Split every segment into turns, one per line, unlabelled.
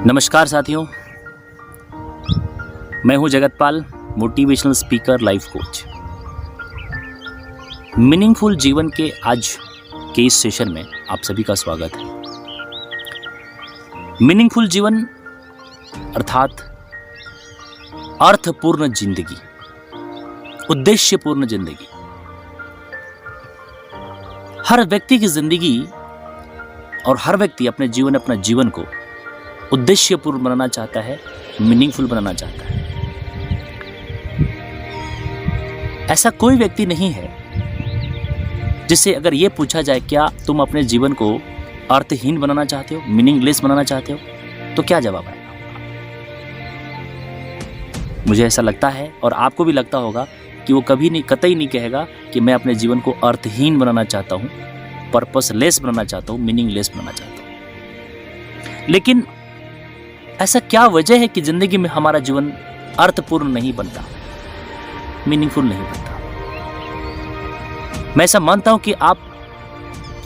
नमस्कार साथियों, मैं हूं Jagatpal, motivational speaker, life coach. Meaningful जीवन के आज के इस सेशन में आप सभी का स्वागत है। मीनिंगफुल जीवन अर्थात अर्थपूर्ण जिंदगी, उद्देश्यपूर्ण जिंदगी। हर व्यक्ति की जिंदगी और हर व्यक्ति अपने जीवन को उद्देश्यपूर्ण बनाना चाहता है, मीनिंगफुल बनाना चाहता है। ऐसा कोई व्यक्ति नहीं है जिससे अगर ये पूछा जाए क्या तुम अपने जीवन को अर्थहीन बनाना चाहते हो, मीनिंगलेस बनाना चाहते हो, तो क्या जवाब आएगा? मुझे ऐसा लगता है और आपको भी लगता होगा कि वो कतई नहीं कहेगा कि मैं अपने जीवन को अर्थहीन बनाना चाहता हूँ, पर्पसलेस बनाना चाहता हूँ, मीनिंगलेस बनाना चाहता हूँ। लेकिन ऐसा क्या वजह है कि जिंदगी में हमारा जीवन अर्थपूर्ण नहीं बनता, मीनिंगफुल नहीं बनता? मैं ऐसा मानता हूं कि आप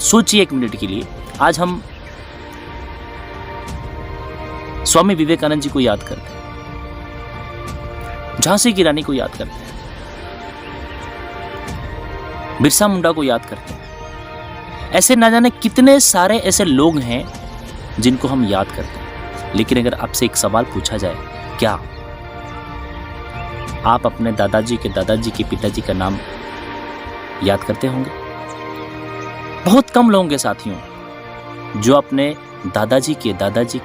सोचिए एक मिनट के लिए। आज हम स्वामी विवेकानंद जी को याद करते हैं, झांसी की रानी को याद करते हैं, बिरसा मुंडा को याद करते हैं। ऐसे ना जाने कितने सारे ऐसे लोग हैं जिनको हम याद करते हैं। लेकिन अगर आपसे एक सवाल पूछा जाए, क्या आप अपने दादाजी के पिताजी का नाम याद करते होंगे? बहुत कम लोग हैं साथियों जो अपने दादाजी के दादाजी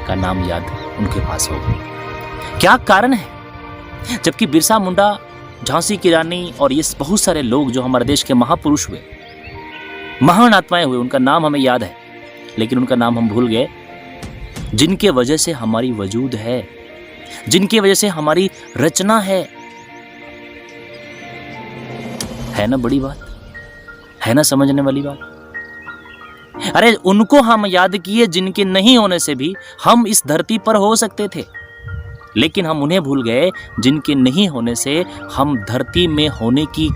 का नाम याद उनके पास होगा। क्या कारण है? जबकि बिरसा मुंडा, झांसी की रानी और ये बहुत सारे लोग जो हमारे देश के महापुरुष हुए, महान आत्माएं हुए, उनका नाम हमें याद है, लेकिन उनका नाम हम भूल गए। जिनके वजह से हमारी वजूद है, जिनकी वजह से हमारी रचना है ना बड़ी बात, है ना समझने वाली बात? अरे उनको हम याद किए जिनके नहीं होने से भी हम इस धरती पर हो सकते थे, लेकिन हम उन्हें भूल गए जिनके नहीं होने से हम धरती में होने की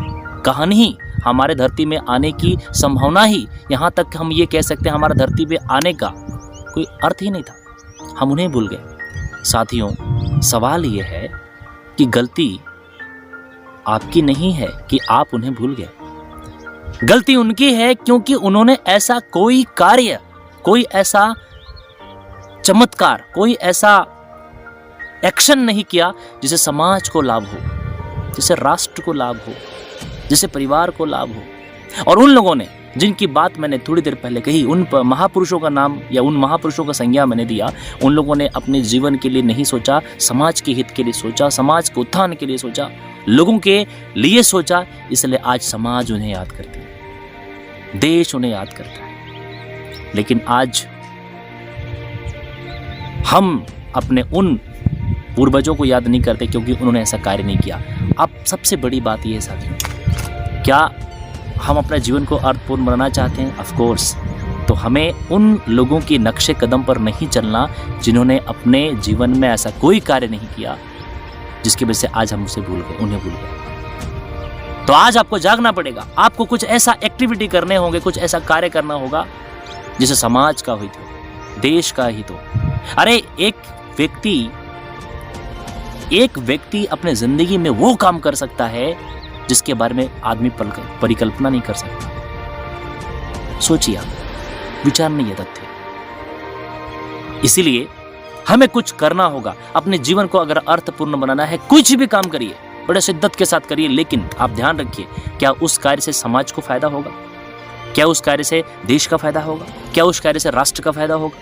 कहानी ही, हमारे धरती में आने की संभावना ही, यहां तक हम ये कह सकते हैं हमारा धरती पे आने का कोई अर्थ ही नहीं था। हम उन्हें भूल गए। साथियों, सवाल यह है कि गलती आपकी नहीं है कि आप उन्हें भूल गए। गलती उनकी है क्योंकि उन्होंने ऐसा कोई कार्य, कोई ऐसा चमत्कार, कोई ऐसा एक्शन नहीं किया जिसे समाज को लाभ हो, जिसे राष्ट्र को लाभ हो, जिसे परिवार को लाभ हो। और उन लोगों ने, जिनकी बात मैंने थोड़ी देर पहले कही, उन महापुरुषों का नाम या उन महापुरुषों का संज्ञा मैंने दिया, उन लोगों ने अपने जीवन के लिए नहीं सोचा, समाज के हित के लिए सोचा, समाज के उत्थान के लिए सोचा, लोगों के लिए सोचा। इसलिए आज समाज उन्हें याद करती है, देश उन्हें याद करता है। लेकिन आज हम अपने उन पूर्वजों को याद नहीं करते क्योंकि उन्होंने ऐसा कार्य नहीं किया। अब सबसे बड़ी बात यह है साथियों, क्या हम अपने जीवन को अर्थपूर्ण बनाना चाहते हैं? Of course. तो हमें उन लोगों के नक्शे कदम पर नहीं चलना जिन्होंने अपने जीवन में ऐसा कोई कार्य नहीं किया जिसकी वजह से आज हम उन्हें भूल गए। तो आज आपको जागना पड़ेगा, आपको कुछ ऐसा एक्टिविटी करने होंगे, कुछ ऐसा कार्य करना होगा जिसे समाज का हित हो, देश का हित हो। अरे एक व्यक्ति अपने जिंदगी में वो काम कर सकता है जिसके बारे में आदमी परिकल्पना नहीं कर सकता। सोचिए आप, विचारनीय ये तथ्य। इसीलिए हमें कुछ करना होगा। अपने जीवन को अगर अर्थपूर्ण बनाना है, कुछ भी काम करिए, बड़े शिद्दत के साथ करिए, लेकिन आप ध्यान रखिए, क्या उस कार्य से समाज को फायदा होगा? क्या उस कार्य से देश का फायदा होगा? क्या उस कार्य से राष्ट्र का फायदा होगा?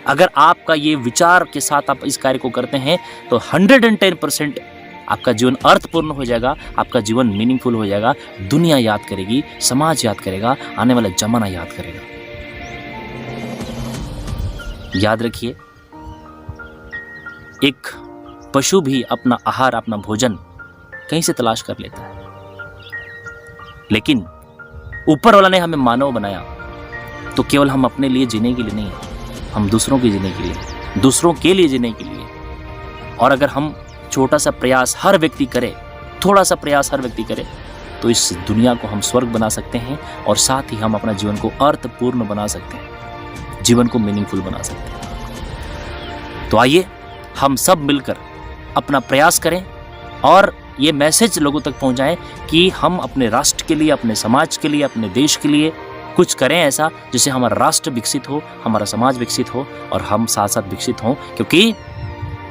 अगर आपका ये विचार के साथ आप इस कार्य को करते हैं तो 110% आपका जीवन अर्थपूर्ण हो जाएगा, आपका जीवन मीनिंगफुल हो जाएगा। दुनिया याद करेगी, समाज याद करेगा, आने वाला जमाना याद करेगा। याद रखिए, एक पशु भी अपना आहार, अपना भोजन कहीं से तलाश कर लेता है, लेकिन ऊपर वाला ने हमें मानव बनाया तो केवल हम अपने लिए जीने के लिए नहीं, हम दूसरों के जीने के लिए, दूसरों के लिए जीने के लिए। और अगर हम छोटा सा प्रयास हर व्यक्ति करे, थोड़ा सा प्रयास हर व्यक्ति करे, तो इस दुनिया को हम स्वर्ग बना सकते हैं और साथ ही हम अपना जीवन को अर्थपूर्ण बना सकते हैं, जीवन को मीनिंगफुल बना सकते हैं। तो आइए हम सब मिलकर अपना प्रयास करें और ये मैसेज लोगों तक पहुंचाएं कि हम अपने राष्ट्र के लिए, अपने समाज के लिए, अपने देश के लिए कुछ करें ऐसा जिससे हमारा राष्ट्र विकसित हो, हमारा समाज विकसित हो और हम साथ साथ विकसित हों। क्योंकि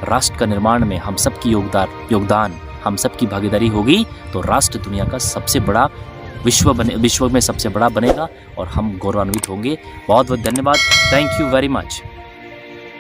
राष्ट्र का निर्माण में हम सबकी योगदान, हम सबकी भागीदारी होगी तो राष्ट्र दुनिया का सबसे बड़ा विश्व में सबसे बड़ा बनेगा और हम गौरवान्वित होंगे। बहुत बहुत धन्यवाद। Thank you very much.